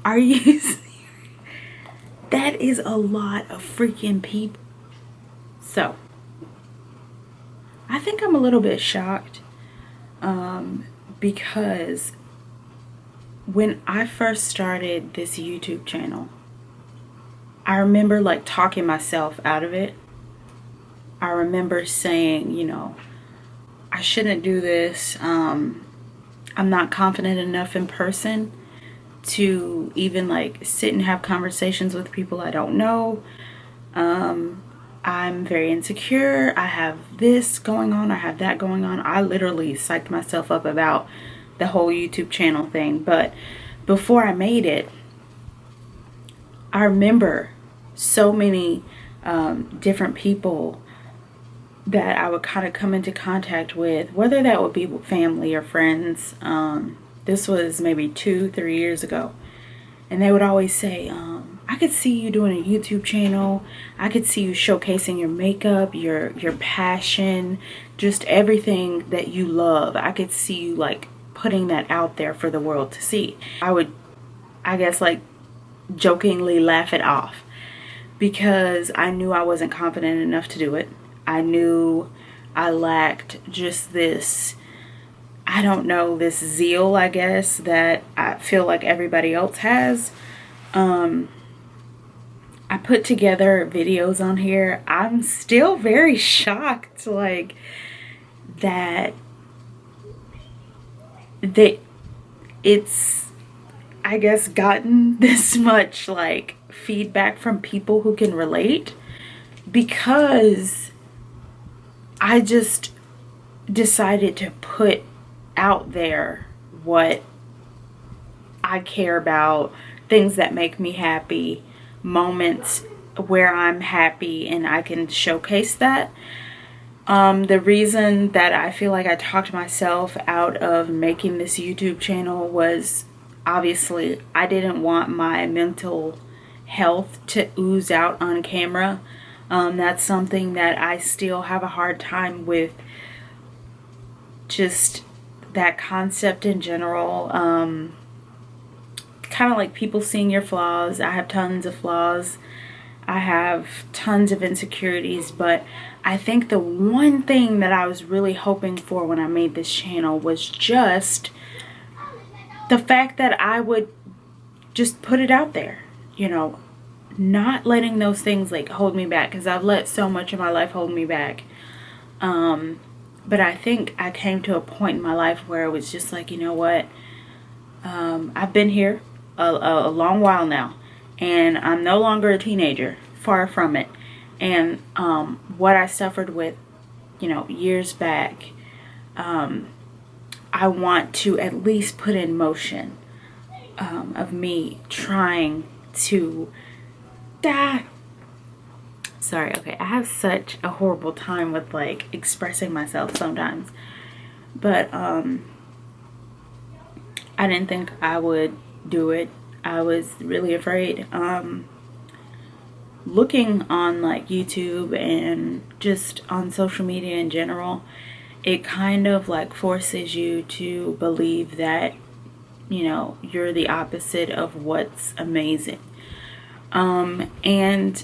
Are you serious? That is a lot of freaking people. So I think I'm a little bit shocked because when I first started this YouTube channel, I remember like talking myself out of it. I remember saying, you know, I shouldn't do this. I'm not confident enough in person to even like sit and have conversations with people I don't know. I'm very insecure. I have this going on. I have that going on. I literally psyched myself up about the whole YouTube channel thing. But before I made it, I remember so many different people that I would kind of come into contact with, whether that would be family or friends. This was maybe 2-3 years ago. And they would always say, I could see you doing a YouTube channel. I could see you showcasing your makeup, your passion, just everything that you love. I could see you like putting that out there for the world to see. I would, I guess, like jokingly laugh it off because I knew I wasn't confident enough to do it. I knew I lacked just this, I don't know, this zeal, I guess, that I feel like everybody else has. I put together videos on here. I'm still very shocked, like, that it's, I guess, gotten this much, like, feedback from people who can relate, because I just decided to put out there what I care about, things that make me happy, moments where I'm happy and I can showcase that. The reason that I feel like I talked myself out of making this YouTube channel was obviously I didn't want my mental health to ooze out on camera. That's something that I still have a hard time with, just that concept in general. Kind of like people seeing your flaws. I have tons of flaws. I have tons of insecurities, but I think the one thing that I was really hoping for when I made this channel was just the fact that I would just put it out there, you know, not letting those things like hold me back, because I've let so much of my life hold me back. But I think I came to a point in my life where it was just like, you know what, I've been here a long while now, and I'm no longer a teenager, far from it. And what I suffered with, you know, years back, I want to at least put in motion of me trying to die. Sorry, okay, I have such a horrible time with like expressing myself sometimes, but I didn't think I would do it. I was really afraid. Looking on like YouTube and just on social media in general, it kind of like forces you to believe that, you know, you're the opposite of what's amazing. And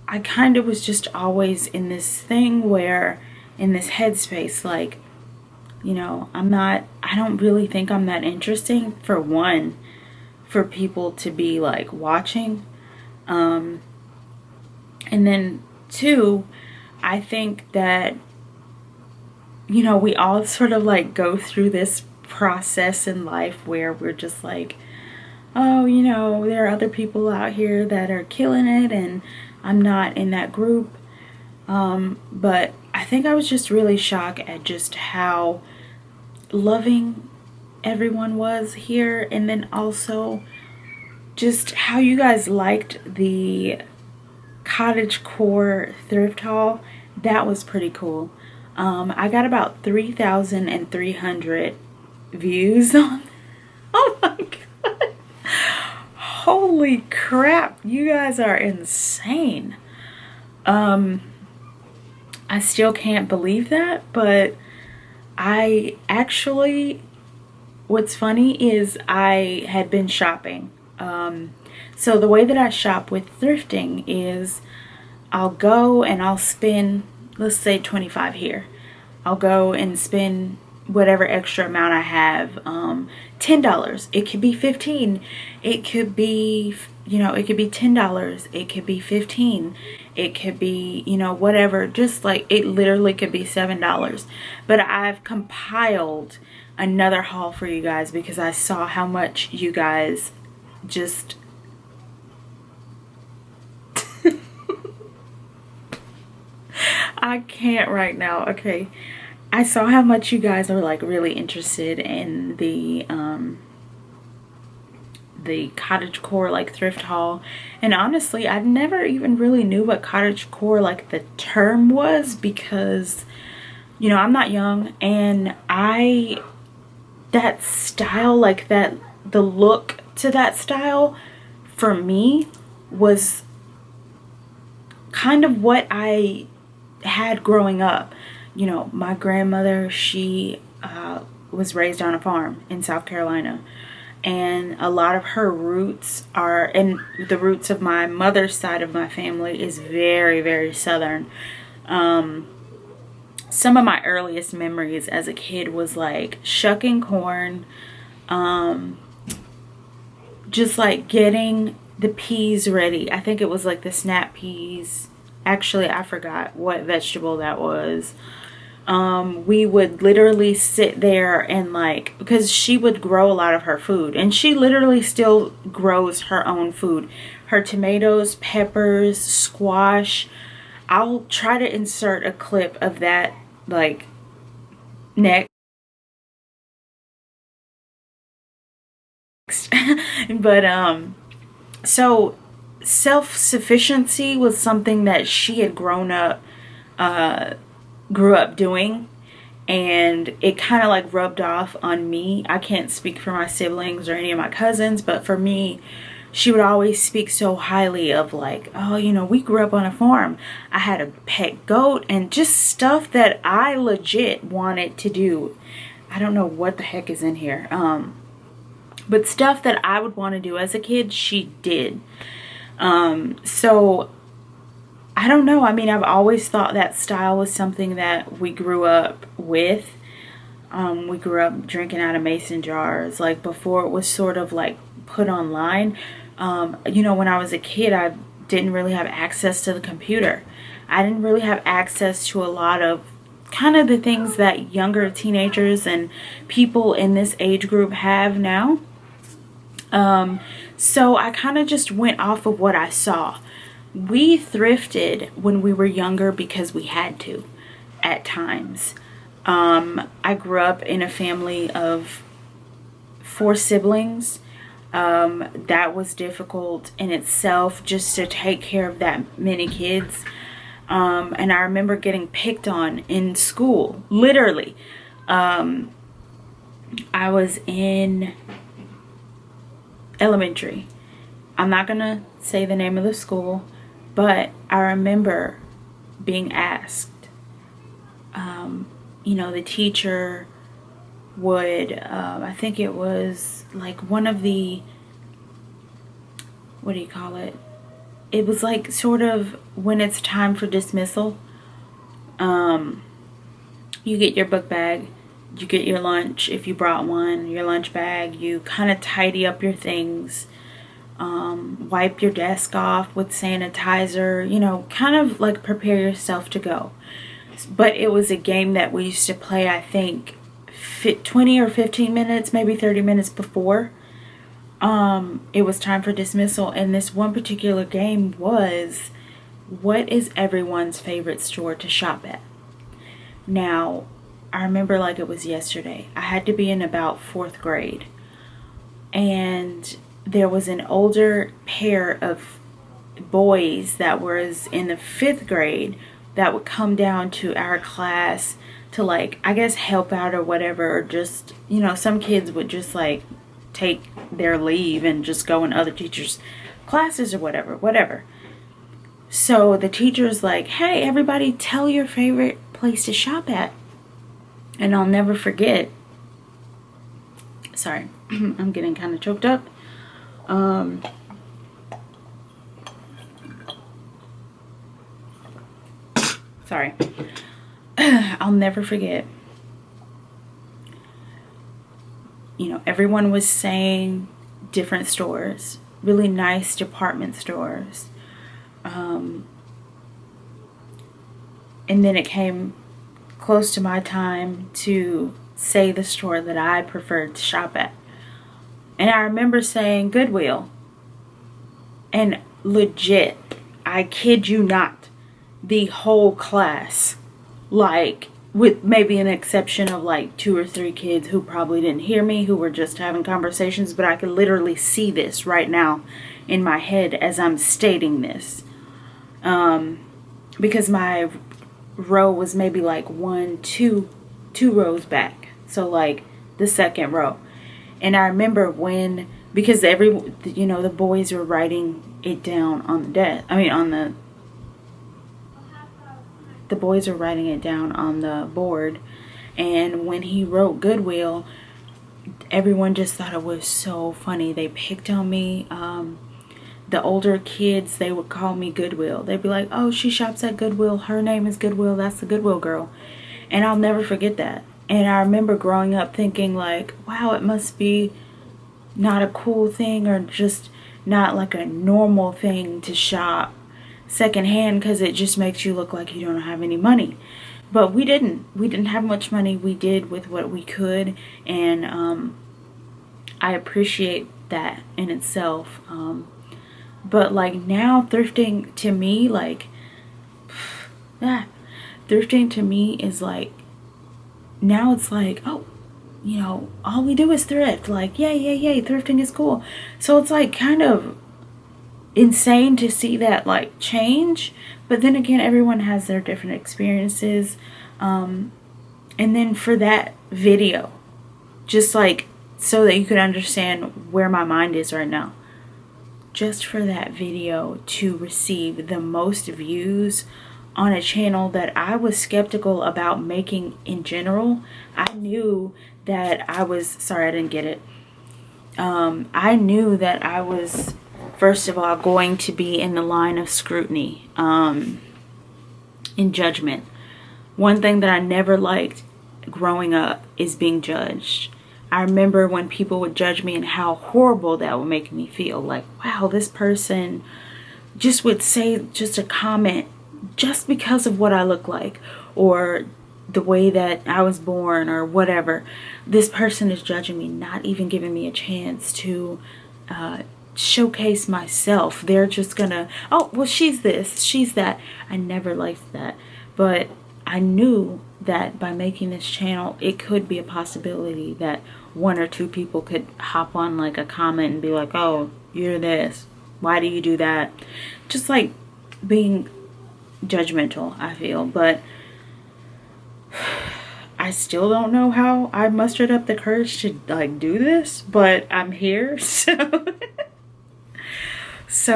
I kind of was just always in this thing where, in this headspace, like, you know, I don't really think I'm that interesting, for one, for people to be like watching. And then two, I think that, you know, we all sort of like go through this process in life where we're just like, oh, you know, there are other people out here that are killing it and I'm not in that group. But I think I was just really shocked at just how loving everyone was here, and then also just how you guys liked the cottagecore thrift haul. That was pretty cool. I got about 3,300 views on. Oh my god, holy crap, you guys are insane. I still can't believe that, but I actually what's funny is I had been shopping. So the way that I shop with thrifting is I'll go and I'll spend, let's say 25 here. I'll go and spend whatever extra amount I have, $10. It could be 15. It could be, it could be $10. It could be 15. It could be, whatever. Just like, it literally could be $7. But I've compiled another haul for you guys because I saw how much you guys just I can't right now. Okay, I saw how much you guys are like really interested in the cottagecore like thrift haul, and honestly I never even really knew what cottagecore like the term was, because I'm not young, and that style, like that, the look to that style for me was kind of what I had growing up. My grandmother, she was raised on a farm in South Carolina, and a lot of her roots are, and the roots of my mother's side of my family is very, very southern. Some of my earliest memories as a kid was like shucking corn, just like getting the peas ready. I think it was like the snap peas. Actually, I forgot what vegetable that was. We would literally sit there and like, because she would grow a lot of her food, and she literally still grows her own food. Her tomatoes, peppers, squash. I'll try to insert a clip of that like next. But so self-sufficiency was something that she had grew up doing, and it kind of like rubbed off on me. I can't speak for my siblings or any of my cousins, but for me, she would always speak so highly of like, oh, we grew up on a farm. I had a pet goat, and just stuff that I legit wanted to do. I don't know what the heck is in here. But stuff that I would want to do as a kid, she did. So I don't know. I mean, I've always thought that style was something that we grew up with. We grew up drinking out of mason jars, like before it was sort of like put online. When I was a kid, I didn't really have access to the computer. I didn't really have access to a lot of kind of the things that younger teenagers and people in this age group have now. So I kind of just went off of what I saw. We thrifted when we were younger because we had to at times. I grew up in a family of 4 siblings. That was difficult in itself, just to take care of that many kids. And I remember getting picked on in school, literally. I was in elementary. I'm not gonna say the name of the school, but I remember being asked. The teacher would, I think it was like one of the, what do you call it? It was like sort of when it's time for dismissal. You get your book bag, you get your lunch if you brought one, your lunch bag, you kind of tidy up your things, wipe your desk off with sanitizer, kind of like prepare yourself to go. But it was a game that we used to play, I think 20 or 15 minutes, maybe 30 minutes before it was time for dismissal. And this one particular game was, what is everyone's favorite store to shop at? Now, I remember like it was yesterday. I had to be in about 4th grade, and there was an older pair of boys that was in the 5th grade that would come down to our class to like, I guess, help out or whatever, or just, some kids would just like take their leave and just go in other teachers' classes or whatever. So the teacher's like, hey, everybody, tell your favorite place to shop at. And I'll never forget, Sorry, I'm getting kind of choked up. Sorry. I'll never forget. You know, everyone was saying different stores, really nice department stores. And then it came close to my time to say the store that I preferred to shop at. And I remember saying Goodwill. And legit, I kid you not, the whole class, like, with maybe an exception of like 2 or 3 kids who probably didn't hear me, who were just having conversations, but I could literally see this right now in my head as I'm stating this. Because my row was maybe like 2 rows back. So like the second row. And I remember when, because you know, the boys were writing it down on the desk. I mean, the boys were writing it down on the board. And when he wrote Goodwill, everyone just thought it was so funny. They picked on me. The older kids, they would call me Goodwill. They'd be like, oh, she shops at Goodwill. Her name is Goodwill. That's the Goodwill girl. And I'll never forget that. And I remember growing up thinking like, wow, it must be not a cool thing or just not like a normal thing to shop secondhand, because it just makes you look like you don't have any money. But we didn't have much money. We did with what we could. And I appreciate that in itself. But like now, thrifting to me, like, thrifting to me is like, now it's like, oh, you know, all we do is thrift. Like, yay, thrifting is cool. So it's like kind of insane to see that like change. But then again, everyone has their different experiences. And then for that video, just like so that you could understand where my mind is right now, just for that video to receive the most views on a channel that I was skeptical about making in general. I knew that I was, sorry, I didn't get it. I knew that I was, first of all, going to be in the line of scrutiny, in judgment. One thing that I never liked growing up is being judged. I remember when people would judge me and how horrible that would make me feel. Like, wow, this person just would say just a comment just because of what I look like or the way that I was born or whatever. This person is judging me, not even giving me a chance to showcase myself. They're just gonna, oh, well, she's this, she's that. I never liked that. But I knew that by making this channel, it could be a possibility that 1 or 2 people could hop on like a comment and be like, oh, you're this, why do you do that? Just like being judgmental, I feel. But I still don't know how I mustered up the courage to like do this, but I'm here. So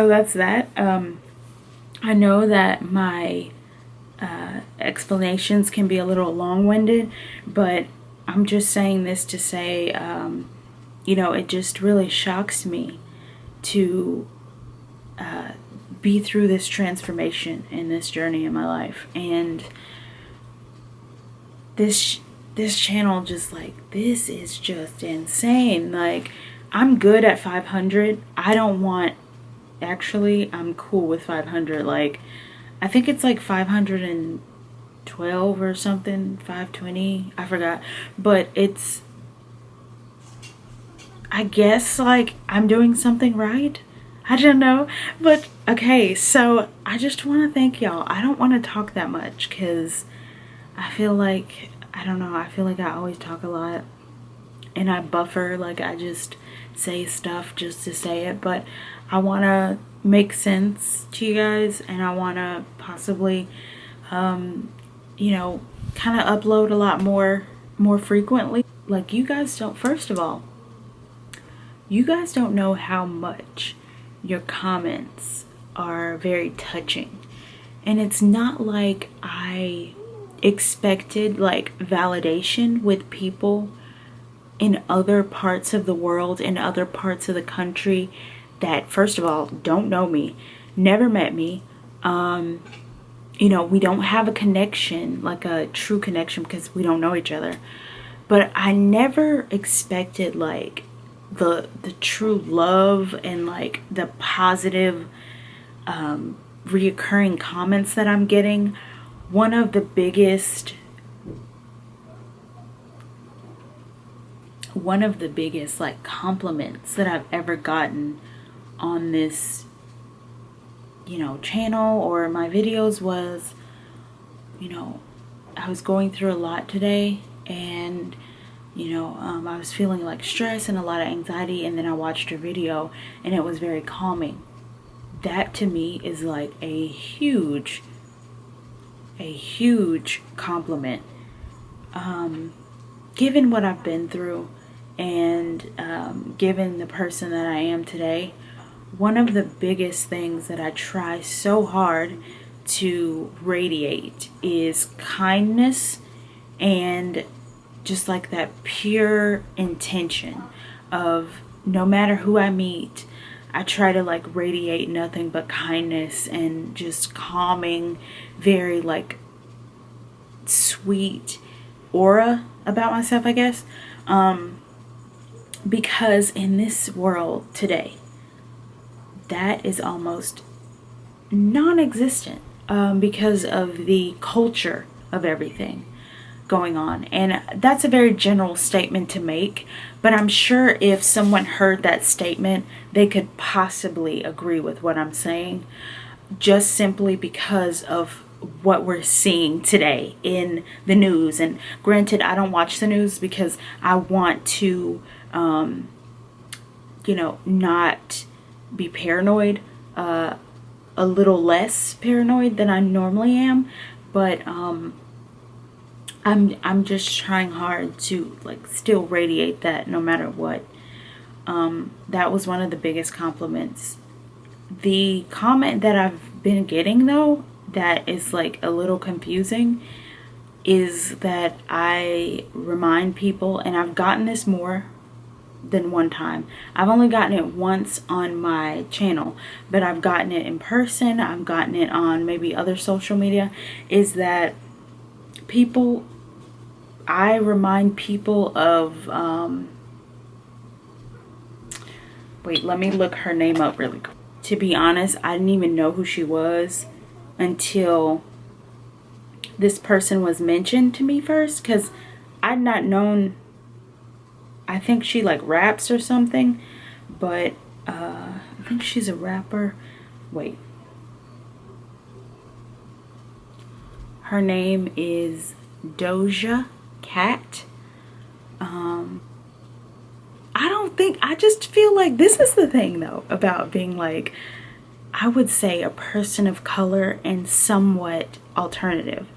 that's that. I know that my explanations can be a little long-winded, but I'm just saying this to say, you know, it just really shocks me to be through this transformation and this journey in my life. And this channel, just like, this is just insane. Like, I'm good at 500. I don't want, actually, I'm cool with 500. Like, I think it's like 512 or something, 520, I forgot. But it's, I guess, like, I'm doing something right. I don't know. But, okay, so I just want to thank y'all. I don't want to talk that much because I feel like, I don't know, I feel like I always talk a lot. And I buffer, like, I just say stuff just to say it. But I want to make sense to you guys, and I want to possibly you know, kind of upload a lot more frequently. Like, you guys don't, first of all, you guys don't know how much your comments are very touching. And it's not like I expected like validation with people in other parts of the world, in other parts of the country that, first of all, don't know me, never met me. You know, we don't have a connection, like a true connection, because we don't know each other. But I never expected like the true love and like the positive reoccurring comments that I'm getting. One of the biggest like compliments that I've ever gotten on this, you know, channel or my videos was, you know, I was going through a lot today, and you know, I was feeling like stress and a lot of anxiety, and then I watched your video and it was very calming. That to me is like a huge compliment, given what I've been through and given the person that I am today. One of the biggest things that I try so hard to radiate is kindness, and just like that pure intention of, no matter who I meet, I try to like radiate nothing but kindness and just calming, very like sweet aura about myself, I guess. Because in this world today, that is almost non-existent, because of the culture of everything going on. And that's a very general statement to make, but I'm sure if someone heard that statement, they could possibly agree with what I'm saying, just simply because of what we're seeing today in the news. And granted, I don't watch the news because I want to you know, not be paranoid, a little less paranoid than I normally am, but I'm just trying hard to like still radiate that no matter what. That was one of the biggest compliments. The comment that I've been getting though, that is like a little confusing, is that I remind people, and I've gotten this more than one time. I've only gotten it once on my channel, but I've gotten it in person, I've gotten it on maybe other social media, is that people, I remind people of wait, let me look her name up really quick. To be honest, I didn't even know who she was until this person was mentioned to me first, because I'd not known. I think she like raps or something, but I think she's a rapper. Wait, her name is Doja Cat. I just feel like this is the thing though about being like, I would say a person of color and somewhat alternative,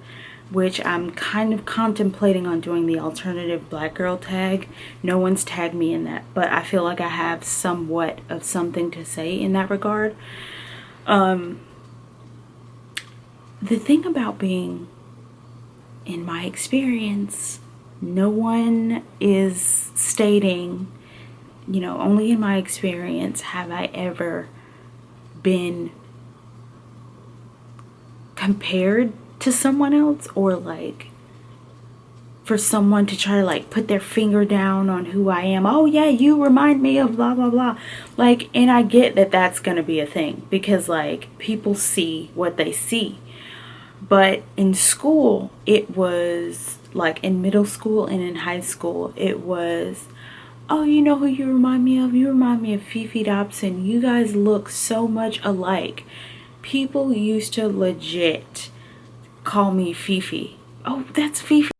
which I'm kind of contemplating on doing the alternative black girl tag. No one's tagged me in that, but I feel like I have somewhat of something to say in that regard. The thing about being, in my experience, no one is stating, you know, only in my experience have I ever been compared to someone else, or like for someone to try to like put their finger down on who I am. Oh yeah, you remind me of blah blah blah. Like, and I get that that's gonna be a thing because like people see what they see. But in school, it was like in middle school and in high school, it was, oh, you know who you remind me of? You remind me of Fifi Dobson. You guys look so much alike. People used to legit call me Fifi. Oh, that's Fifi.